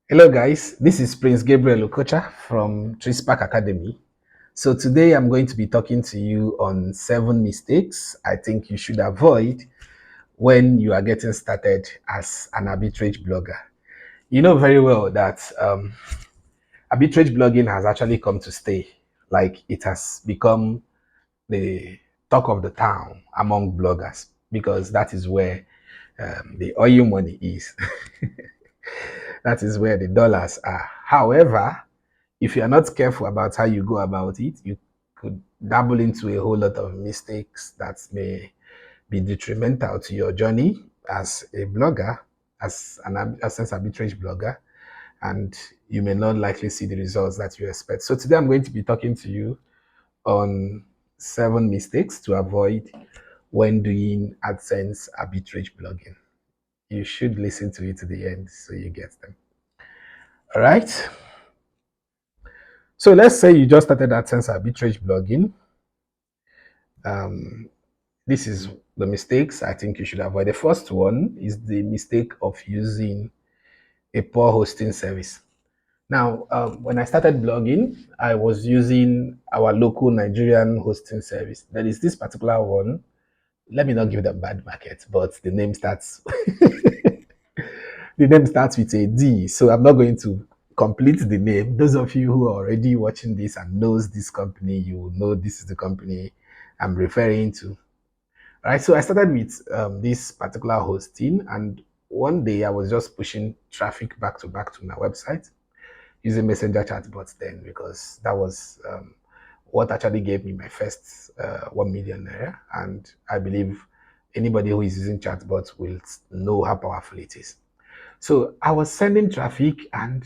Hello, guys. This is Prince Gabriel Okocha from Trispark Academy. So, today I'm going to be talking to you on 7 mistakes I think you should avoid when you are getting started as an arbitrage blogger. You know very well that arbitrage blogging has actually come to stay. Like, it has become the talk of the town among bloggers because that is where the oil money is. That is where the dollars are. However, if you are not careful about how you go about it, you could dabble into a whole lot of mistakes that may be detrimental to your journey as a blogger, as an Adsense arbitrage blogger, and you may not likely see the results that you expect. So today I'm going to be talking to you on 7 mistakes to avoid when doing Adsense arbitrage blogging. You should listen to it to the end so you get them. All right. So let's say you just started Adsense arbitrage blogging. This is the mistakes I think you should avoid. The first one is the mistake of using a poor hosting service. Now, when I started blogging, I was using our local Nigerian hosting service. There is this particular one. Let me not give them bad market, but the name starts with a D. So I'm not going to complete the name. Those of you who are already watching this and knows this company, you will know this is the company I'm referring to. All right, so I started with this particular hosting, and one day I was just pushing traffic back to my website using messenger chatbots then because that was what actually gave me my first 1 million naira. And I believe anybody who is using chatbots will know how powerful it is. So I was sending traffic and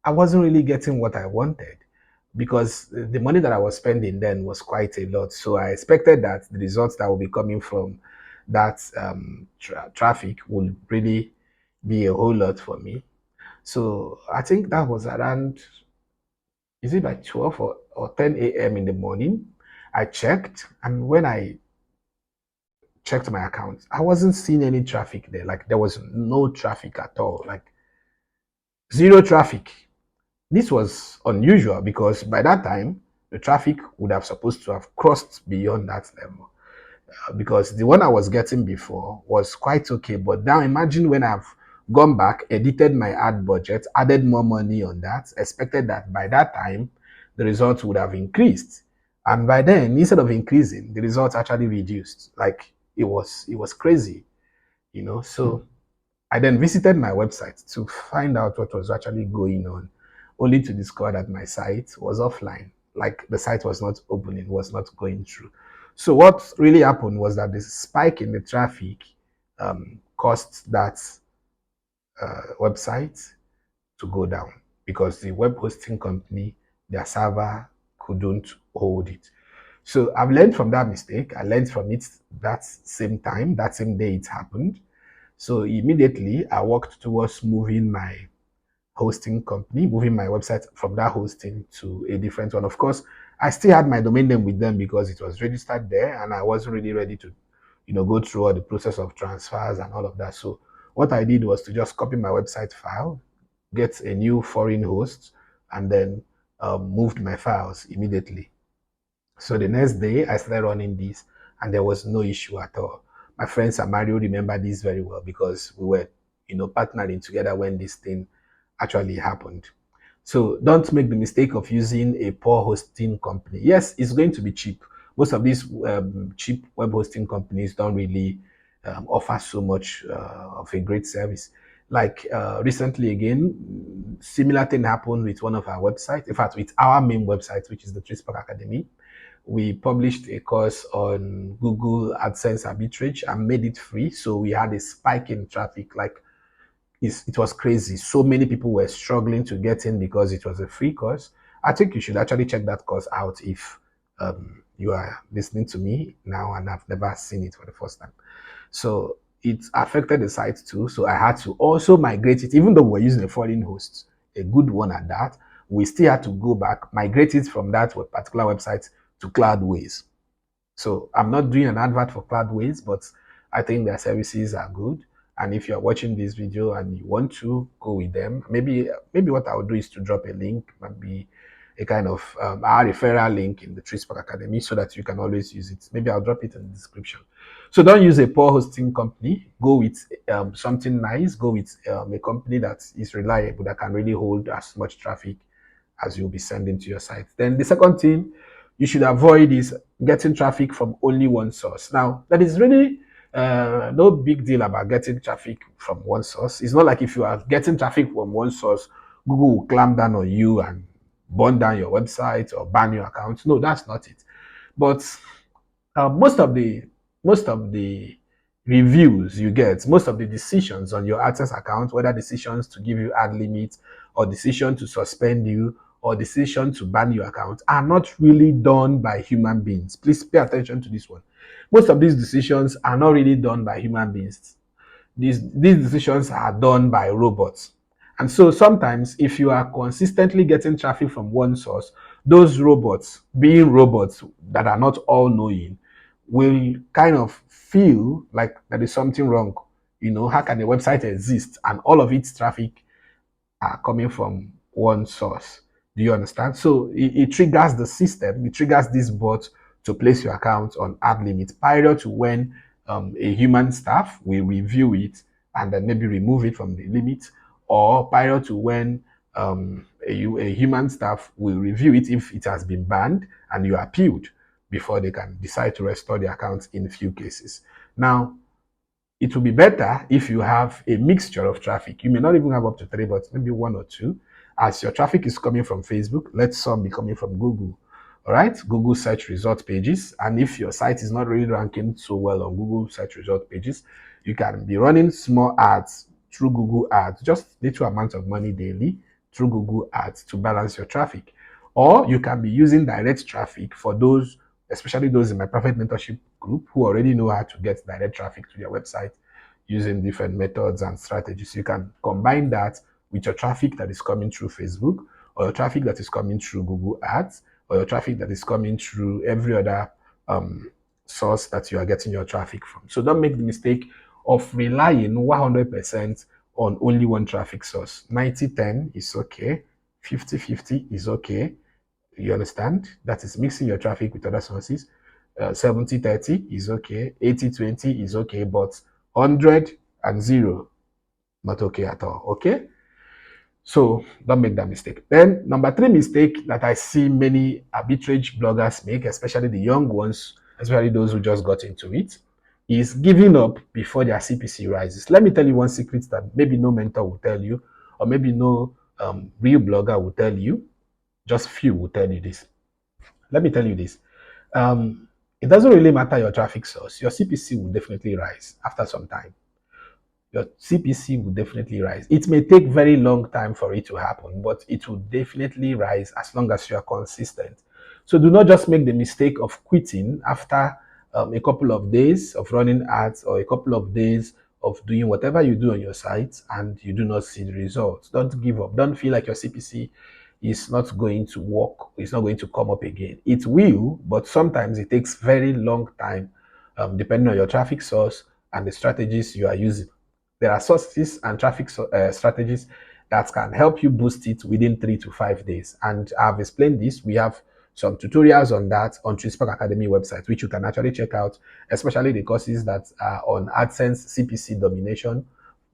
I wasn't really getting what I wanted because the money that I was spending then was quite a lot. So I expected that the results that will be coming from that traffic would really be a whole lot for me. So I think that was around, is it by 12 or 10 a.m. in the morning? I checked, and when I checked my account, I wasn't seeing any traffic there. Like there was no traffic at all, like zero traffic. This was unusual because by that time, the traffic would have supposed to have crossed beyond that level. Because the one I was getting before was quite okay. But now imagine when I've gone back, edited my ad budget, added more money on that, expected that by that time, the results would have increased. And by then, instead of increasing, the results actually reduced. Like it was crazy, you know. So I then visited my website to find out what was actually going on, only to discover that my site was offline. Like the site was not opening, was not going through. So what really happened was that the spike in the traffic caused that website to go down because the web hosting company, their server couldn't hold it. So I've learned from that mistake. I learned from it that same time, that same day it happened. So immediately I worked towards moving my hosting company, moving my website from that hosting to a different one. Of course, I still had my domain name with them because it was registered there and I wasn't really ready to, go through all the process of transfers and all of that. So what I did was to just copy my website file, get a new foreign host, and then moved my files immediately. So the next day, I started running this, and there was no issue at all. My friend Samario remember this very well because we were, partnering together when this thing actually happened. So don't make the mistake of using a poor hosting company. Yes, it's going to be cheap. Most of these cheap web hosting companies don't really offer so much of a great service. Like recently again, similar thing happened with one of our websites. In fact, with our main website, which is the Trispark Academy, we published a course on Google AdSense arbitrage and made it free. So we had a spike in traffic. Like it was crazy. So many people were struggling to get in because it was a free course. I think you should actually check that course out if you are listening to me now and have never seen it for the first time. So it affected the site too. So I had to also migrate it, even though we're using a foreign host, a good one at that. We still had to go back, migrate it from that particular website to Cloudways. So I'm not doing an advert for Cloudways, but I think their services are good. And if you're watching this video and you want to go with them, maybe what I'll do is to drop a link, maybe a kind of our referral link in the TreeSpark Academy so that you can always use it. Maybe I'll drop it in the description. So don't use a poor hosting company. Go with something nice. Go with a company that is reliable, that can really hold as much traffic as you'll be sending to your site. Then the second thing you should avoid is getting traffic from only one source. Now, that is really no big deal about getting traffic from one source. It's not like if you are getting traffic from one source, Google will clamp down on you and burn down your website or ban your account. No, that's not it. But most of the reviews you get, most of the decisions on your AdSense account, whether decisions to give you ad limits or decision to suspend you or decision to ban your account, are not really done by human beings. Please pay attention to this one. Most of these decisions are not really done by human beings. These decisions are done by robots. And so sometimes if you are consistently getting traffic from one source, those robots, being robots that are not all knowing, will kind of feel like there is something wrong. How can a website exist and all of its traffic are coming from one source? Do you understand? So it triggers the system, it triggers this bot to place your account on ad limit prior to when a human staff will review it and then maybe remove it from the limit, or prior to when a human staff will review it if it has been banned and you appealed, before they can decide to restore the account in few cases. Now, it will be better if you have a mixture of traffic. You may not even have up to three, but maybe one or two. As your traffic is coming from Facebook, let some be coming from Google. All right, Google search result pages. And if your site is not really ranking so well on Google search result pages, you can be running small ads through Google ads, just little amount of money daily through Google ads to balance your traffic. Or you can be using direct traffic for those, especially those in my private mentorship group, who already know how to get direct traffic to their website using different methods and strategies. You can combine that with your traffic that is coming through Facebook, or your traffic that is coming through Google Ads, or your traffic that is coming through every other source that you are getting your traffic from. So don't make the mistake of relying 100% on only one traffic source. 90-10 is okay. 50-50 is okay. You understand? That is mixing your traffic with other sources. 70-30 is okay. 80-20 is okay. But 100 and 0, not okay at all. Okay? So don't make that mistake. Then number 3 mistake that I see many arbitrage bloggers make, especially the young ones, especially those who just got into it, is giving up before their CPC rises. Let me tell you one secret that maybe no mentor will tell you, or maybe no real blogger will tell you. Just few will tell you this. Let me tell you this. It doesn't really matter your traffic source. Your CPC will definitely rise after some time. Your CPC will definitely rise. It may take very long time for it to happen, but it will definitely rise as long as you are consistent. So do not just make the mistake of quitting after a couple of days of running ads, or a couple of days of doing whatever you do on your site and you do not see the results. Don't give up. Don't feel like your CPC is not going to work. It's not going to come up again. It will, but sometimes it takes very long time, depending on your traffic source and the strategies you are using. There are sources and traffic strategies that can help you boost it within 3 to 5 days. And I've explained this. We have some tutorials on that on TreeSpark Academy website, which you can actually check out, especially the courses that are on AdSense CPC domination,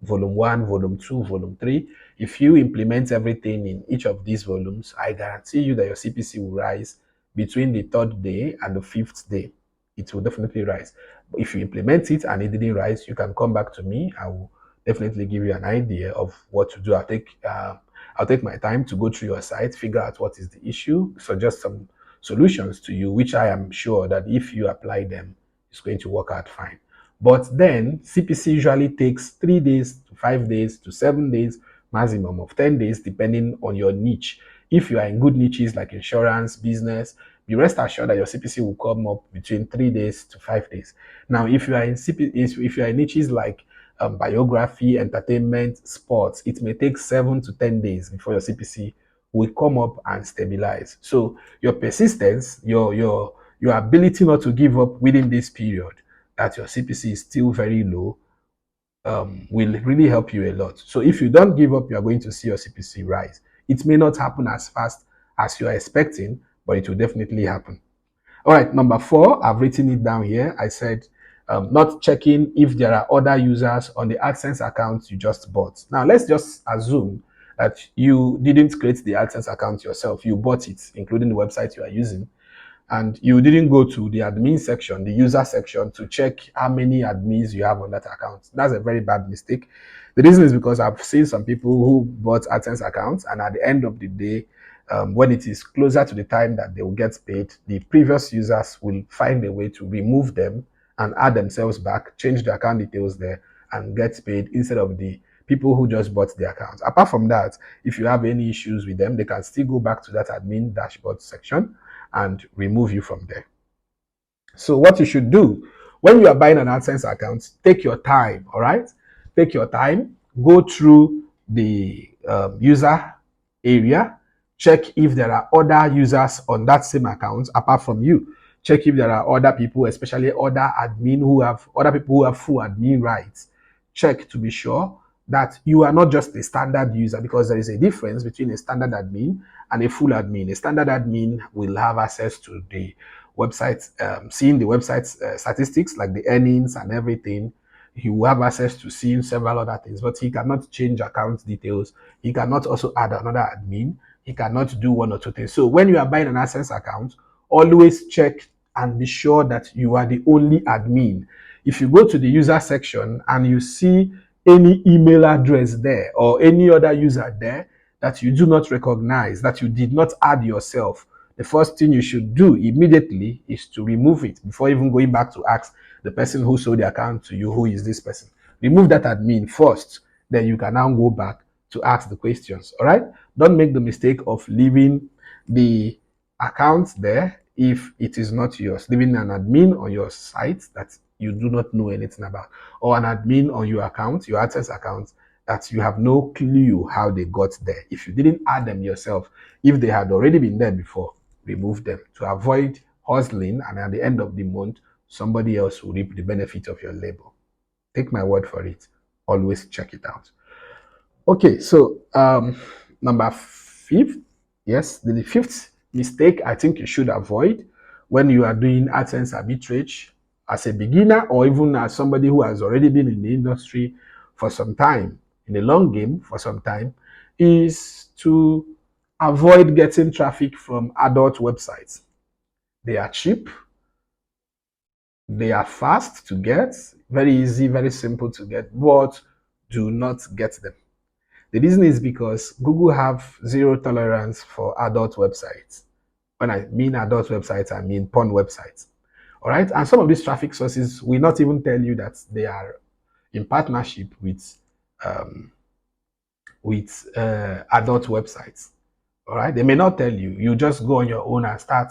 volume 1, volume 2, volume 3. If you implement everything in each of these volumes, I guarantee you that your CPC will rise between the 3rd day and the 5th day. It will definitely rise. But if you implement it and it didn't rise, you can come back to me. I will definitely give you an idea of what to do. I'll take my time to go through your site, figure out what is the issue, suggest some solutions to you, which I am sure that if you apply them, it's going to work out fine. But then CPC usually takes 3 days to 5 days to 7 days, maximum of 10 days, depending on your niche. If you are in good niches like insurance, business, be rest assured that your CPC will come up between 3 days to 5 days. Now, if you are in if you are in niches like biography, entertainment, sports, it may take 7 to 10 days before your CPC will come up and stabilize. So your persistence, your ability not to give up within this period, that your CPC is still very low, will really help you a lot. So if you don't give up, you are going to see your CPC rise. It may not happen as fast as you are expecting, but it will definitely happen. All right, number 4, I've written it down here. I said not checking if there are other users on the AdSense account you just bought. Now, let's just assume that you didn't create the AdSense account yourself. You bought it, including the website you are using, and you didn't go to the admin section, the user section, to check how many admins you have on that account. That's a very bad mistake. The reason is because I've seen some people who bought AdSense accounts, and at the end of the day, when it is closer to the time that they will get paid, the previous users will find a way to remove them and add themselves back, change the account details there, and get paid instead of the people who just bought the account. Apart from that, if you have any issues with them, they can still go back to that admin dashboard section and remove you from there. So what you should do when you are buying an AdSense account, take your time, all right? Take your time, go through the user area, check if there are other users on that same account apart from you. Check if there are other people, especially other other people who have full admin rights. Check to be sure that you are not just a standard user, because there is a difference between a standard admin and a full admin. A standard admin will have access to the website, seeing the website statistics like the earnings and everything. He will have access to seeing several other things, but he cannot change account details. He cannot also add another admin. He cannot do one or two things. So when you are buying an AdSense account, always check and be sure that you are the only admin. If you go to the user section and you see any email address there or any other user there that you do not recognize, that you did not add yourself, the first thing you should do immediately is to remove it before even going back to ask the person who sold the account to you, who is this person? Remove that admin first, then you can now go back to ask the questions. All right? Don't make the mistake of leaving the account there if it is not yours. Leaving an admin on your site that you do not know anything about, or an admin on your account, your AdSense account, that you have no clue how they got there. If you didn't add them yourself, if they had already been there before, remove them to avoid hustling, and at the end of the month, somebody else will reap the benefit of your labor. Take my word for it. Always check it out. Okay, so number 5, yes, the 5th mistake I think you should avoid when you are doing AdSense arbitrage as a beginner, or even as somebody who has already been in the industry for some time, in the long game for some time, is to avoid getting traffic from adult websites. They are cheap, they are fast to get, very easy, very simple to get, but do not get them. The reason is because Google have zero tolerance for adult websites. When I mean adult websites, I mean porn websites. All right. And some of these traffic sources will not even tell you that they are in partnership um, with adult websites. All right. They may not tell you. You just go on your own and start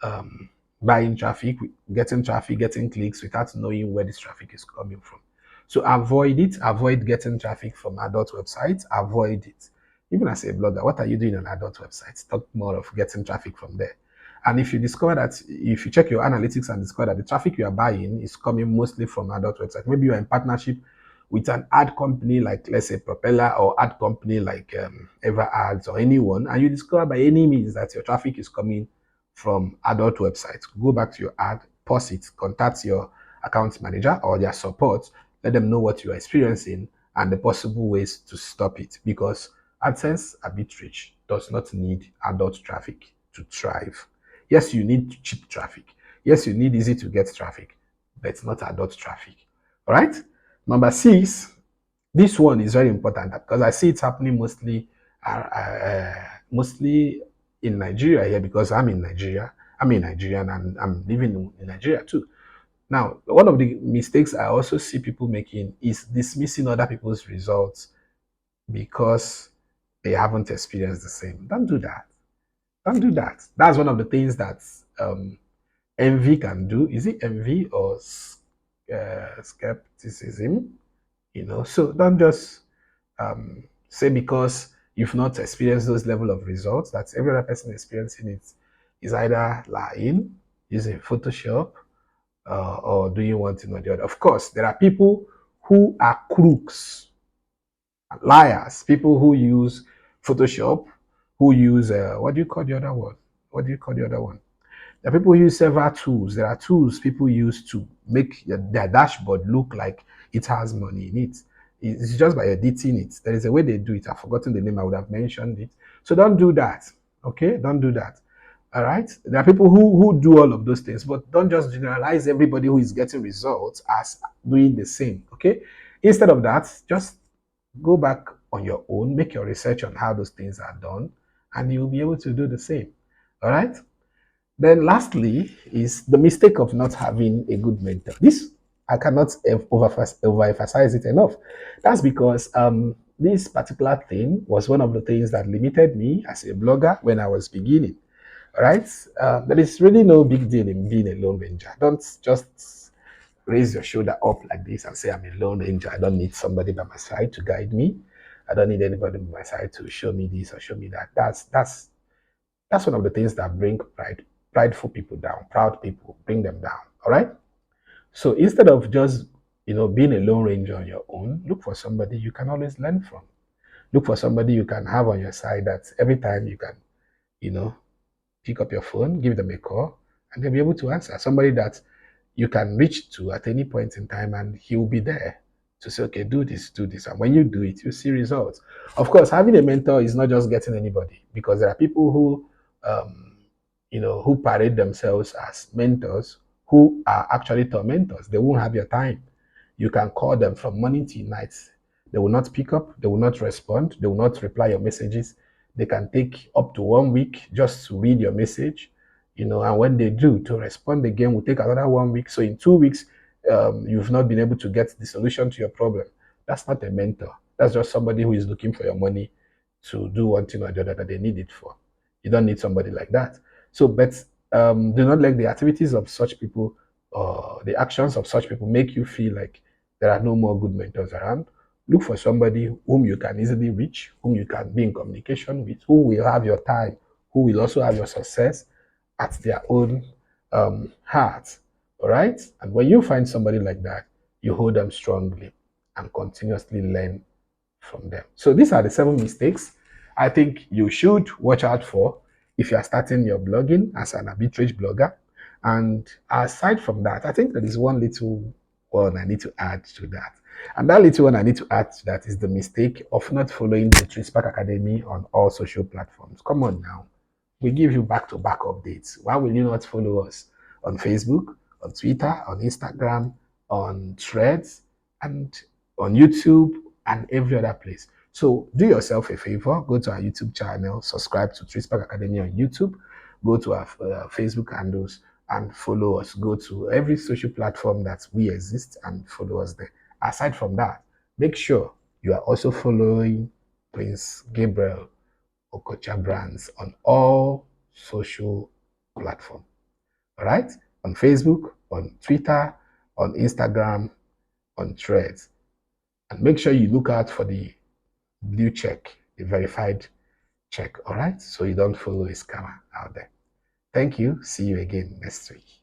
um, buying traffic, getting traffic, getting clicks without knowing where this traffic is coming from. So avoid it. Avoid getting traffic from adult websites. Avoid it. Even as a blogger, what are you doing on adult websites? Talk more of getting traffic from there. And if you discover that, if you check your analytics and discover that the traffic you are buying is coming mostly from adult websites, maybe you're in partnership with an ad company like, let's say, Propeller, or ad company like Ever Ads or anyone, and you discover by any means that your traffic is coming from adult websites, go back to your ad, pause it, contact your account manager or their support, let them know what you are experiencing and the possible ways to stop it, because AdSense arbitrage does not need adult traffic to thrive. Yes, you need cheap traffic. Yes, you need easy to get traffic, but it's not adult traffic. All right. Number 6, this one is very important because I see it happening mostly in Nigeria here, because I'm in Nigeria. I'm a Nigerian and I'm living in Nigeria too. Now, one of the mistakes I also see people making is dismissing other people's results because they haven't experienced the same. Don't do that. Don't do that. That's one of the things that envy can do. Is it envy or skepticism? So don't just say because you've not experienced those level of results that every other person experiencing it is either lying, using Photoshop, or doing one thing or the other. Of course, there are people who are crooks, liars, people who use Photoshop, who use what do you call the other one? What do you call the other one? There are people who use several tools. There are tools people use to make their dashboard look like it has money in it. It's just by editing it. There is a way they do it. I've forgotten the name. I would have mentioned it. So don't do that. Okay? Don't do that. All right? There are people who do all of those things, but don't just generalize everybody who is getting results as doing the same. Okay? Instead of that, just go back on your own, make your research on how those things are done, and you'll be able to do the same. All right? Then lastly is the mistake of not having a good mentor. This, I cannot overemphasize it enough. That's because this particular thing was one of the things that limited me as a blogger when I was beginning. All right? There is really no big deal in being a lone ranger. Don't just raise your shoulder up like this and say, I'm a lone ranger. I don't need somebody by my side to guide me. I don't need anybody by my side to show me this or show me that. That's one of the things that bring prideful people down, proud people, bring them down. All right. So instead of just being a lone ranger on your own, look for somebody you can always learn from. Look for somebody you can have on your side that every time you can, you know, pick up your phone, give them a call, and they'll be able to answer. Somebody that you can reach to at any point in time, and he will be there to say, okay, do this, do this. And when you do it, you see results. Of course, having a mentor is not just getting anybody, because there are people who, who parade themselves as mentors who are actually tormentors. They won't have your time. You can call them from morning till night. They will not pick up, they will not respond, they will not reply your messages. They can take up to 1 week just to read your message, and when they do, to respond again will take another 1 week. So in 2 weeks, you've not been able to get the solution to your problem. That's not a mentor. That's just somebody who is looking for your money to do one thing or the other that they need it for. You don't need somebody like that. So, but do not let the activities of such people or the actions of such people make you feel like there are no more good mentors around. Look for somebody whom you can easily reach, whom you can be in communication with, who will have your time, who will also have your success at their own heart. All right? And when you find somebody like that, you hold them strongly and continuously learn from them. So these are the 7 mistakes I think you should watch out for if you are starting your blogging as an arbitrage blogger. And aside from that, I think there is one little one I need to add to that. And that little one I need to add to that is the mistake of not following the Trispark Academy on all social platforms. Come on now. We give you back-to-back updates. Why will you not follow us on Facebook, on Twitter, on Instagram, on Threads, and on YouTube, and every other place? So do yourself a favor, go to our YouTube channel, subscribe to Trispark Academy on YouTube, go to our Facebook handles and follow us. Go to every social platform that we exist and follow us there. Aside from that, make sure you are also following Prince Gabriel Okocha Brands on all social platforms. All right? On Facebook, on Twitter, on Instagram, on Threads. And make sure you look out for the blue check, the verified check. All right? So you don't follow a scammer out there. Thank you. See you again next week.